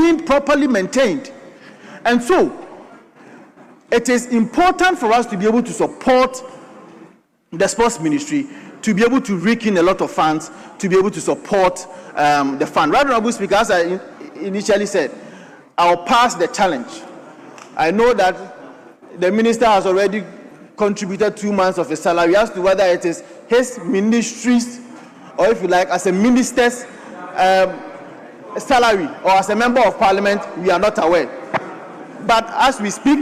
being properly maintained. And so, it is important for us to be able to support the sports ministry, to be able to rake in a lot of funds, to be able to support the fund. Right, Honorable Speaker, as I initially said, I'll pass the challenge. I know that the minister has already contributed 2 months of his salary as to whether it is his ministry's, or if you like, as a minister's salary, or as a member of parliament, we are not aware. But as we speak,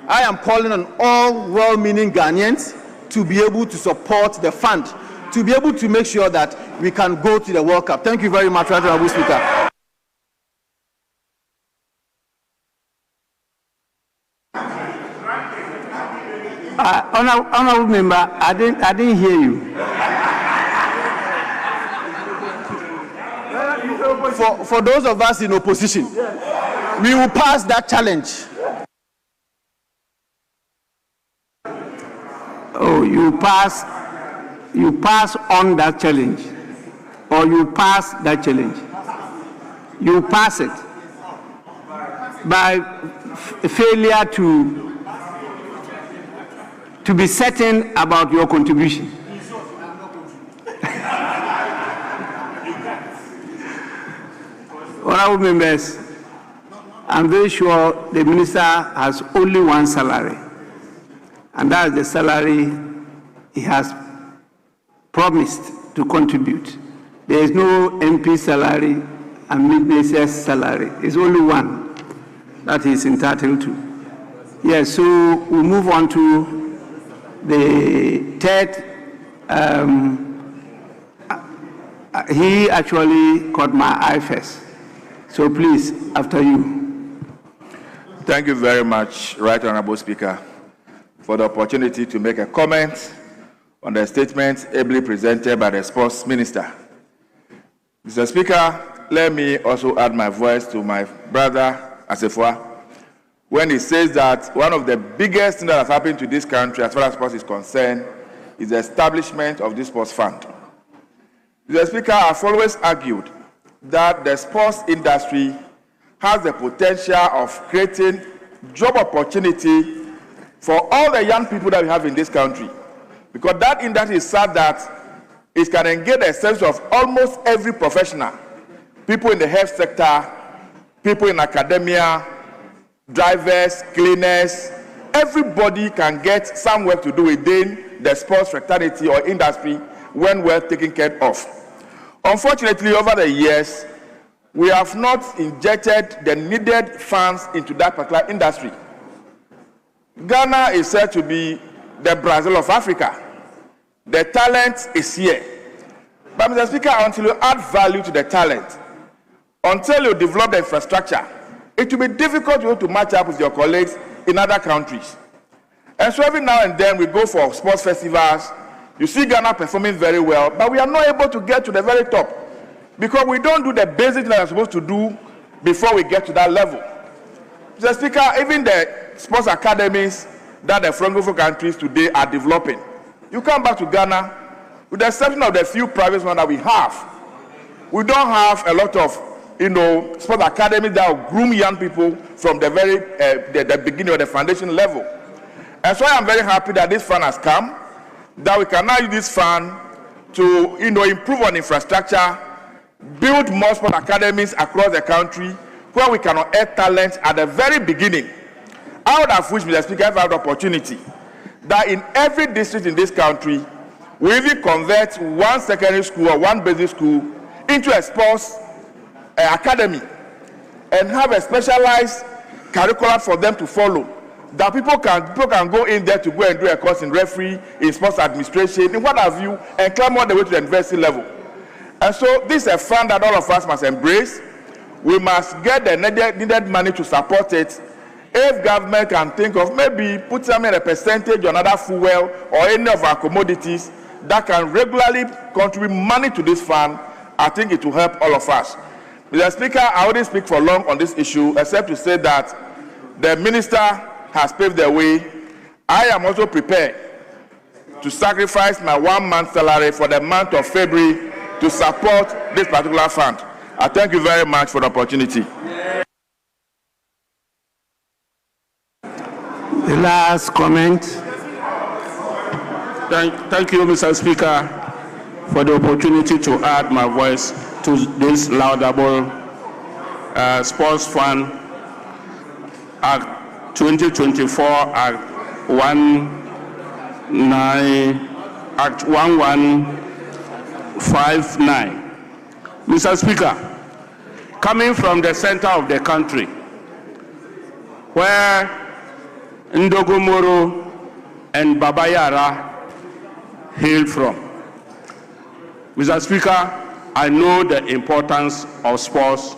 I am calling on all well-meaning Ghanaians to be able to support the fund, to be able to make sure that we can go to the World Cup. Thank you very much, Honorable Speaker. Honorable member, I didn't hear you. For those of us in opposition, we will pass that challenge. Oh, you pass on that challenge, or you pass that challenge. You pass it by failure to be certain about your contribution. Honorable members, I'm very sure the minister has only one salary, and that is the salary he has promised to contribute. There is no MP salary and minister's salary. It's only one that he is entitled to. Yes, so we'll move on to the third. He actually caught my eye first. So please, after you. Thank you very much, Right Honorable Speaker, for the opportunity to make a comment on the statement ably presented by the Sports Minister. Mr. Speaker, let me also add my voice to my brother Asefua when he says that one of the biggest things that has happened to this country as far as sports is concerned is the establishment of this sports fund. Mr. Speaker, I've always argued that the sports industry has the potential of creating job opportunity for all the young people that we have in this country. Because that industry is sad that it can engage a sense of almost every professional. People in the health sector, people in academia, drivers, cleaners, everybody can get some work to do within the sports fraternity or industry when well taken care of. Unfortunately, over the years, we have not injected the needed funds into that particular industry. Ghana is said to be the Brazil of Africa. The talent is here. But Mr. Speaker, until you add value to the talent, until you develop the infrastructure, it will be difficult for you to match up with your colleagues in other countries. And so every now and then we go for sports festivals. You see Ghana performing very well, but we are not able to get to the very top because we don't do the basic that we're supposed to do before we get to that level. Mr. Speaker, even the sports academies that the Francophone countries today are developing, you come back to Ghana, with the exception of the few private ones that we don't have a lot of sports academies that will groom young people from the very the beginning of the foundation level. And so I am very happy that this fund has come, that we can now use this fund to improve on infrastructure, build more sport academies across the country where we can add talent at the very beginning. I would have wished, Mr. Speaker, if I had the opportunity that in every district in this country, we even convert one secondary school or one basic school into a sports academy and have a specialized curriculum for them to follow. That people can go in there to go and do a course in referee, in sports administration, in what have you, and climb all the way to the university level. And so this is a fund that all of us must embrace. We must get the needed money to support it. If government can think of maybe put some in a percentage on other fuel or any of our commodities that can regularly contribute money to this fund, I think it will help all of us. Mr. Speaker, I already speak for long on this issue, except to say that the minister has paved the way. I am also prepared to sacrifice my 1 month salary for the month of February to support this particular fund. I thank you very much for the opportunity. last comment. Thank you, Mr. Speaker, for the opportunity to add my voice to this laudable Sports Fund Act 2024 Act 1159. Mr. Speaker, coming from the center of the country, where Ndogomoro and Babayara hail from. Mr. Speaker, I know the importance of sports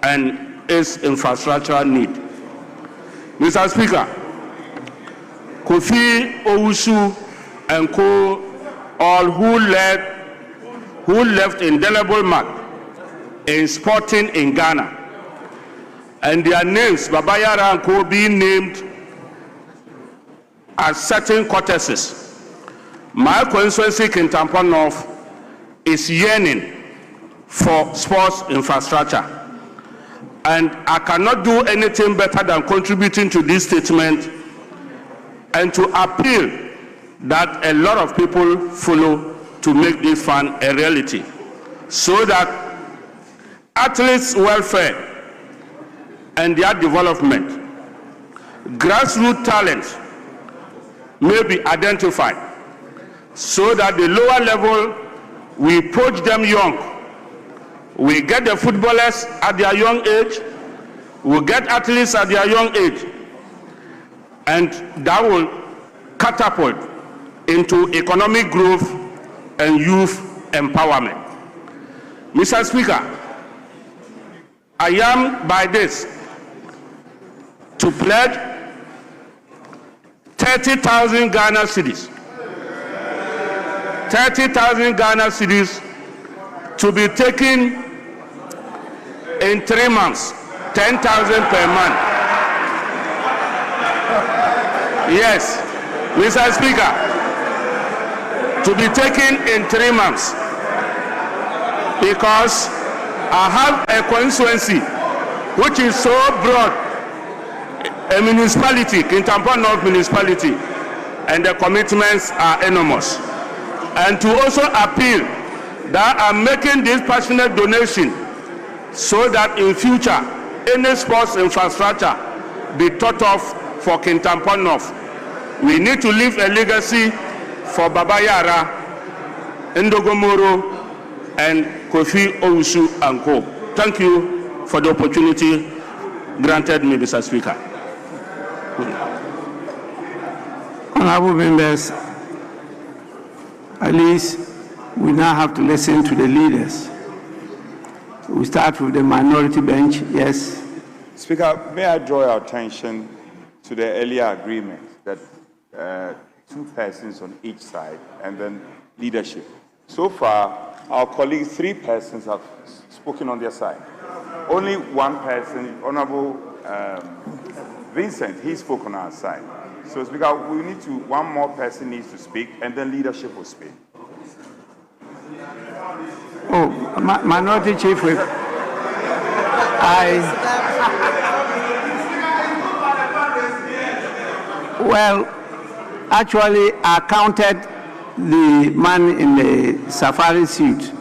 and its infrastructural need. Mr. Speaker, Kofi Owusu and co, all who left indelible mark in sporting in Ghana, and their names, Babayara and co, being named as certain courtesies. My constituency, Kintampo North, is yearning for sports infrastructure. And I cannot do anything better than contributing to this statement and to appeal that a lot of people follow to make this fund a reality, so that athletes' welfare and their development, grassroots talent may be identified, so that the lower level, we approach them young. We get the footballers at their young age, we get athletes at their young age, and that will catapult into economic growth and youth empowerment. Mr. Speaker, I am by this to pledge 30,000 Ghana cedis. 30,000 Ghana cedis to be taken in 3 months, 10,000 per month. Yes, Mr. Speaker, to be taken in 3 months, because I have a constituency which is so broad, a municipality, Kintampo North municipality, and the commitments are enormous. And to also appeal that I'm making this passionate donation so that in future, any sports infrastructure be thought of for Kintampo North. We need to leave a legacy for Babayara, Ndogomoro, and Kofi Owusu and Co. Thank you for the opportunity granted me, Mr. Speaker. Honorable members, at least we now have to listen to the leaders. We start with the minority bench. Yes. Speaker, may I draw your attention to the earlier agreement that 2 persons on each side and then leadership. So far, our colleagues, 3 persons have spoken on their side. Only 1 person, Honorable Vincent, he spoke on our side. So, Speaker, we need to, 1 more person needs to speak, and then leadership will speak. Oh, Minority Chief Whip. Well, actually, I counted the man in the safari suit,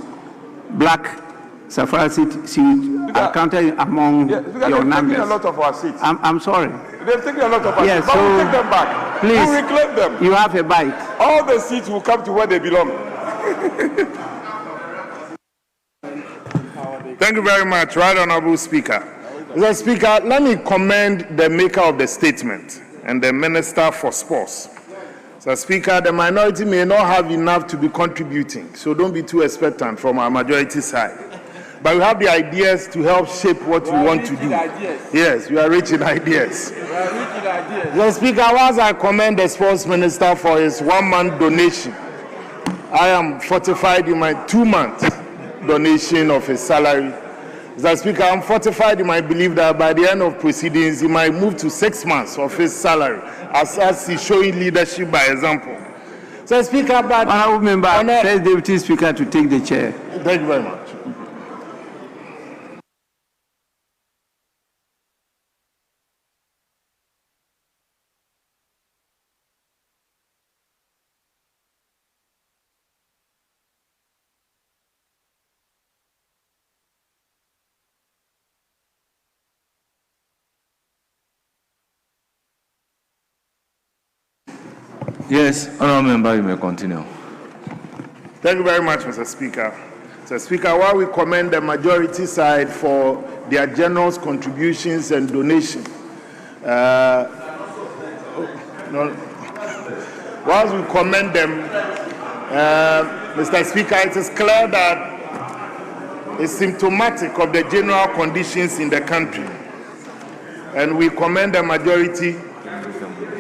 black safari suit. I counted among your numbers. They've taken a lot of our seats. I'm sorry. They've taken a lot of our Yes, seats, but so we'll take them back. Please, we'll reclaim them. You have a bite. All the seats will come to where they belong. Thank you very much, Right Honorable Speaker. Mr. Speaker, let me commend the maker of the statement and the Minister for Sports. Mr. Speaker, the minority may not have enough to be contributing, so don't be too expectant from our majority side. But we have the ideas to help shape what we want to do. Yes, we are rich in ideas. Mr. Speaker, whilst I commend the Sports Minister for his 1-month donation, I am fortified in my 2-month donation of his salary. Mr. Speaker, I'm fortified in my belief that by the end of proceedings, he might move to 6 months of his salary, as he's showing leadership by example. So, Speaker, but Honorable Member, first Deputy Speaker to take the chair. Thank you very much. Yes, honourable member, you may continue. Thank you very much, Mr. Speaker. Mr. Speaker, while we commend the majority side for their generous contributions and donations, whilst we commend them, Mr. Speaker, it is clear that it's symptomatic of the general conditions in the country. And we commend the majority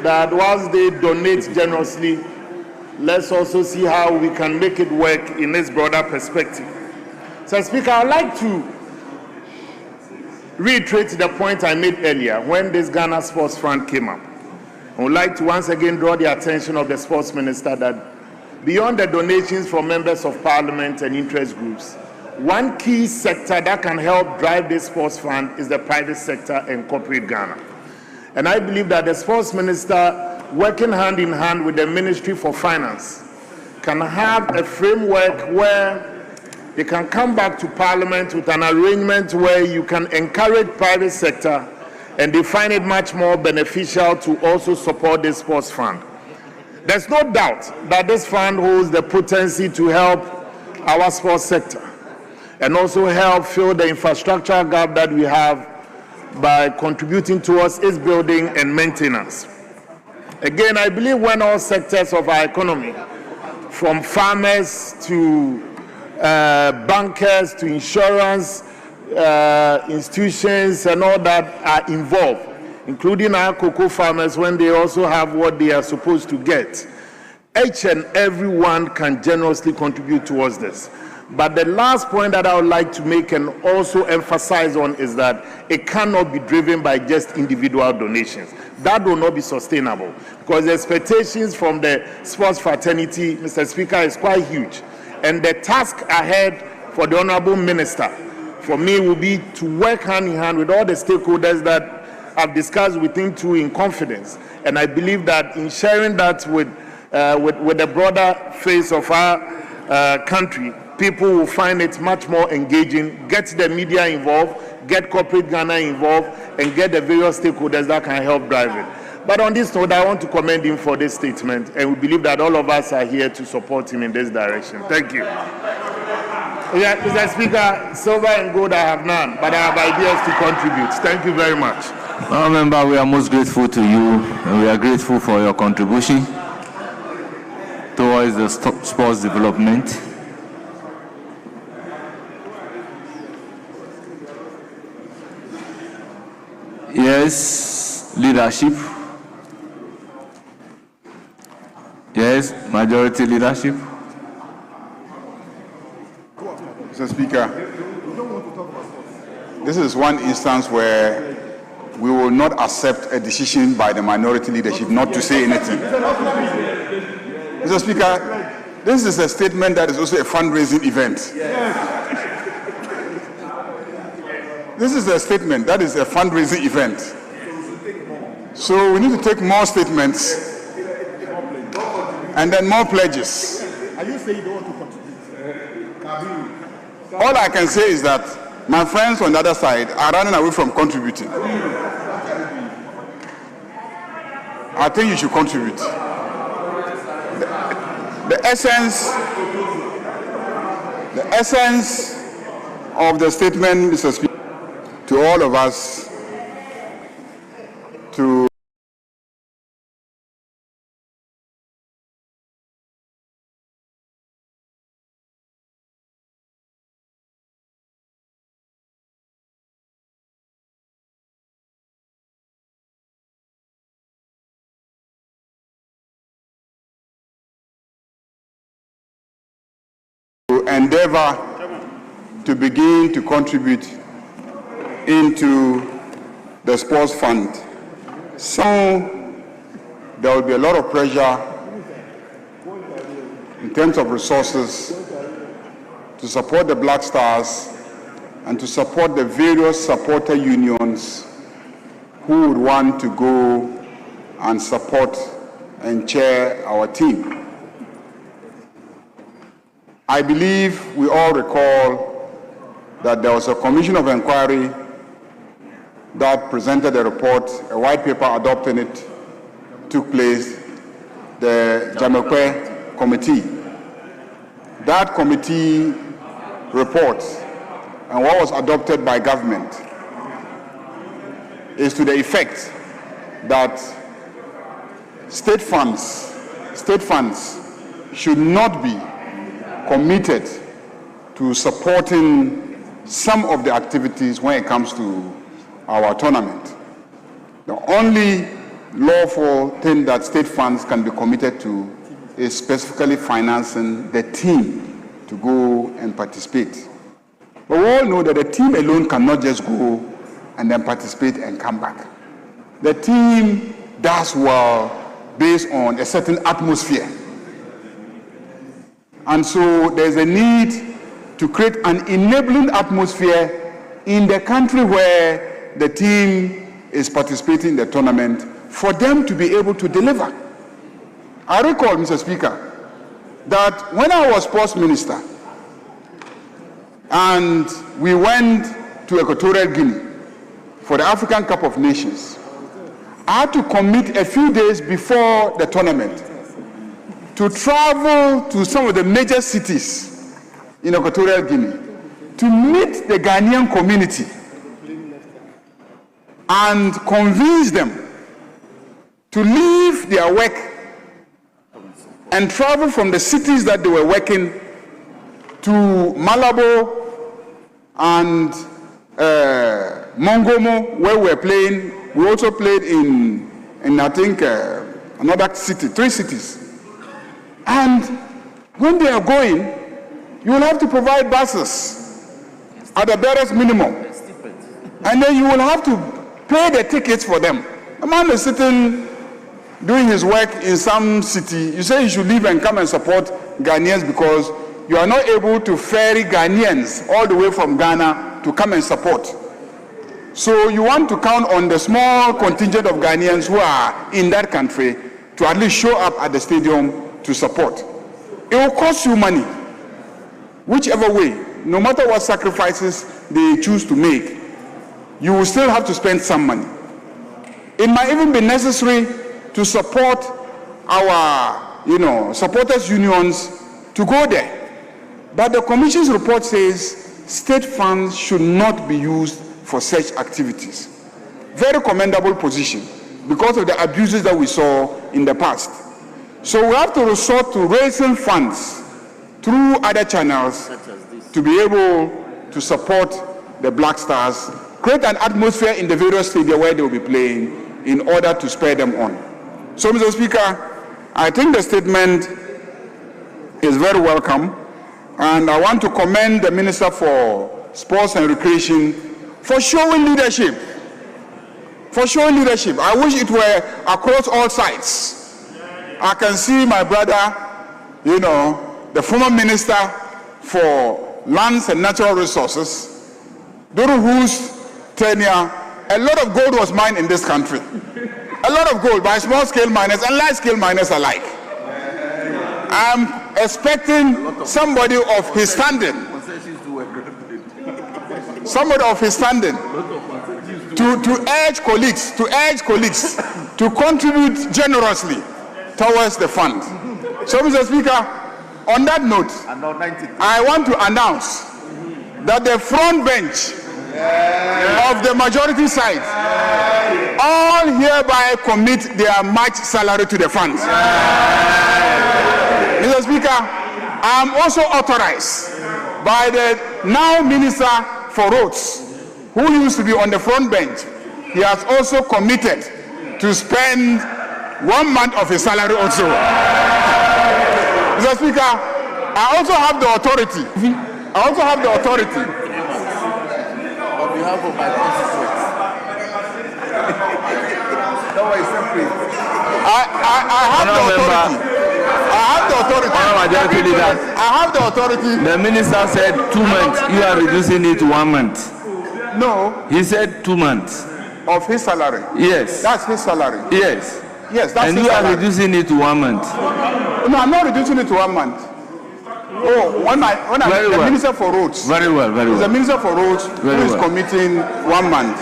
that whilst they donate generously, let's also see how we can make it work in this broader perspective. So, Speaker, I'd like to reiterate the point I made earlier when this Ghana Sports Fund came up. I would like to once again draw the attention of the Sports Minister that beyond the donations from members of Parliament and interest groups, one key sector that can help drive this sports fund is the private sector and corporate Ghana. And I believe that the Sports Minister, working hand in hand with the Ministry for Finance, can have a framework where they can come back to Parliament with an arrangement where you can encourage private sector and they find it much more beneficial to also support this sports fund. There's no doubt that this fund holds the potency to help our sports sector and also help fill the infrastructural gap that we have by contributing towards its building and maintenance. Again, I believe when all sectors of our economy, from farmers to bankers to insurance institutions and all that are involved, including our cocoa farmers when they also have what they are supposed to get, each and every one can generously contribute towards this. But the last point that I would like to make and also emphasize on is that it cannot be driven by just individual donations. That will not be sustainable because the expectations from the sports fraternity, Mr. Speaker, is quite huge. And the task ahead for the Honourable Minister, for me, will be to work hand in hand with all the stakeholders that I've discussed with him too in confidence. And I believe that in sharing that with the broader face of our country, people will find it much more engaging, get the media involved, get corporate Ghana involved, and get the various stakeholders that can help drive it. But on this note, I want to commend him for this statement, and we believe that all of us are here to support him in this direction. Thank you. Yeah, Mr. Speaker, silver and gold I have none, but I have ideas to contribute. Thank you very much. Member, we are most grateful to you, and we are grateful for your contribution towards the sports development. Yes, leadership. Yes, majority leadership. Mr. Speaker, this is one instance where we will not accept a decision by the minority leadership not to say anything. Mr. Speaker, this is a statement that is also a fundraising event. This is a statement that is a fundraising event. So we need to take more statements and then more pledges. Are you saying you don't want to contribute? All I can say is that my friends on the other side are running away from contributing. I think you should contribute. The essence of the statement, Mr. Speaker, to all of us to endeavor to begin to contribute into the sports fund. So there will be a lot of pressure in terms of resources to support the Black Stars and to support the various supporter unions who would want to go and support and chair our team. I believe we all recall that there was a commission of inquiry that presented a report, a white paper adopting it took place, the Jamekwe Committee. That committee report and what was adopted by government is to the effect that state funds should not be committed to supporting some of the activities when it comes to our tournament. The only lawful thing that state funds can be committed to is specifically financing the team to go and participate. But we all know that the team alone cannot just go and then participate and come back. The team does well based on a certain atmosphere. And so there's a need to create an enabling atmosphere in the country where the team is participating in the tournament for them to be able to deliver. I recall, Mr. Speaker, that when I was sports minister and we went to Equatorial Guinea for the African Cup of Nations, I had to commit a few days before the tournament to travel to some of the major cities in Equatorial Guinea to meet the Ghanaian community and convince them to leave their work and travel from the cities that they were working to Malabo and Mongomo, where we were playing. We also played in I think, another city, 3 cities. And when they are going, you will have to provide buses at the barest minimum. And then you will have to pay the tickets for them. A man is sitting doing his work in some city. You say you should leave and come and support Ghanaians because you are not able to ferry Ghanaians all the way from Ghana to come and support. So you want to count on the small contingent of Ghanaians who are in that country to at least show up at the stadium to support. It will cost you money. Whichever way, no matter what sacrifices they choose to make, you will still have to spend some money. It might even be necessary to support our, supporters unions to go there. But the Commission's report says state funds should not be used for such activities. Very commendable position because of the abuses that we saw in the past. So we have to resort to raising funds through other channels to be able to support the Black Stars, create an atmosphere in the various stadiums where they will be playing in order to spur them on. So, Mr. Speaker, I think the statement is very welcome, and I want to commend the Minister for Sports and Recreation for showing leadership. I wish it were across all sides. I can see my brother, the former Minister for Lands and Natural Resources, during whose tenure a lot of gold was mined in this country. A lot of gold by small-scale miners and large-scale miners alike. I'm expecting somebody of his standing, to urge colleagues to contribute generously towards the fund. So, Mr. Speaker, on that note, I want to announce that the front bench of the majority side all hereby commit their March salary to the fund. Mr. Speaker, I am also authorized by the now Minister for Roads, who used to be on the front bench. He has also committed to spend 1 month of his salary also. Mr. Speaker, I also have the authority. On behalf of my constituents. I have the authority. The minister said 2 months. You are reducing it to 1 month. No. He said 2 months. Of his salary? Yes. That's his salary? Yes. Yes, that's and his salary. And you are reducing it to 1 month. No, I'm not reducing it to 1 month. Oh, when I'm the Minister for Roads. Very well. The Minister for Roads who is committing 1 month.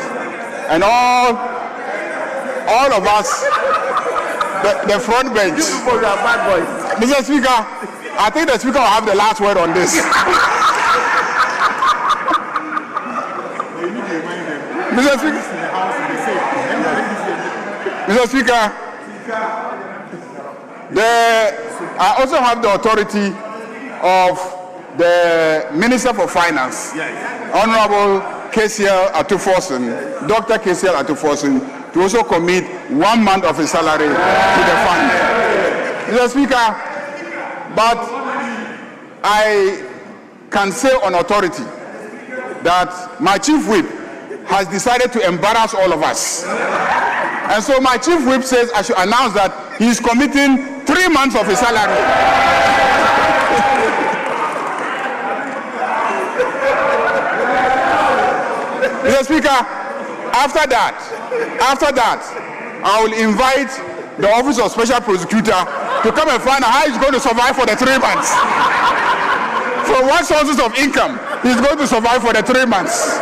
And all of us the front bench. You people are bad boys. Mr. Speaker, I think the Speaker will have the last word on this. Mr. Speaker, I also have the authority of the Minister for Finance, Honorable KCL Atuforsen, Dr. KCL Atuforsen, to also commit 1 month of his salary to the fund. Mr. Speaker, but I can say on authority that my chief whip has decided to embarrass all of us. And so my chief whip says I should announce that he is committing 3 months of his salary. Mr. Speaker, after that, I will invite the Office of Special Prosecutor to come and find out how he's going to survive for the 3 months. From what sources of income he's going to survive for the 3 months.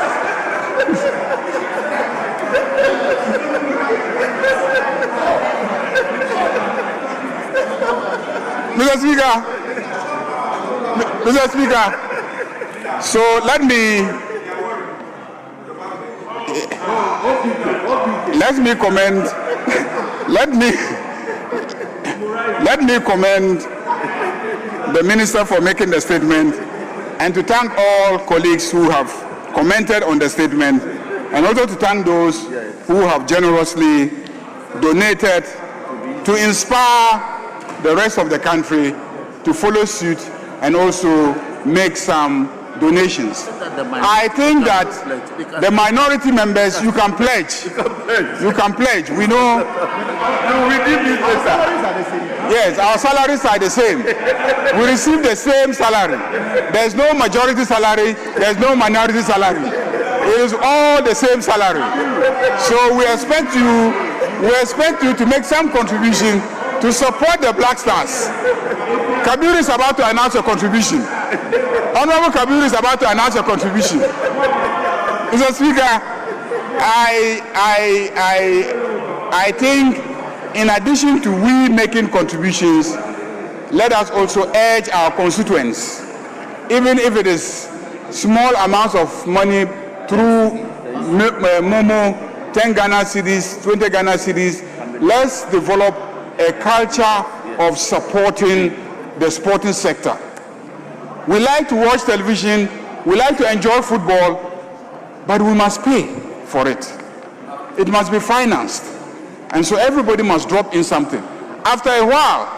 Mr. Speaker, so let me commend the Minister for making the statement, and to thank all colleagues who have commented on the statement, and also to thank those who have generously donated to inspire the rest of the country to follow suit and also make some donations. I think that the minority members, you can pledge. You can pledge. We know. Yes, our salaries are the same. We receive the same salary. There's no majority salary. There's no minority salary. It is all the same salary. So we expect you to make some contribution to support the Black Stars. Kabir is about to announce a contribution. Honorable Kabir is about to announce a contribution. Mr. Speaker, I think in addition to we making contributions, let us also urge our constituents, even if it is small amounts of money through Momo, 10 Ghana cedis, 20 Ghana cedis, let's develop a culture of supporting the sporting sector. We like to watch television, we like to enjoy football, but we must pay for it. It must be financed. And so everybody must drop in something. After a while,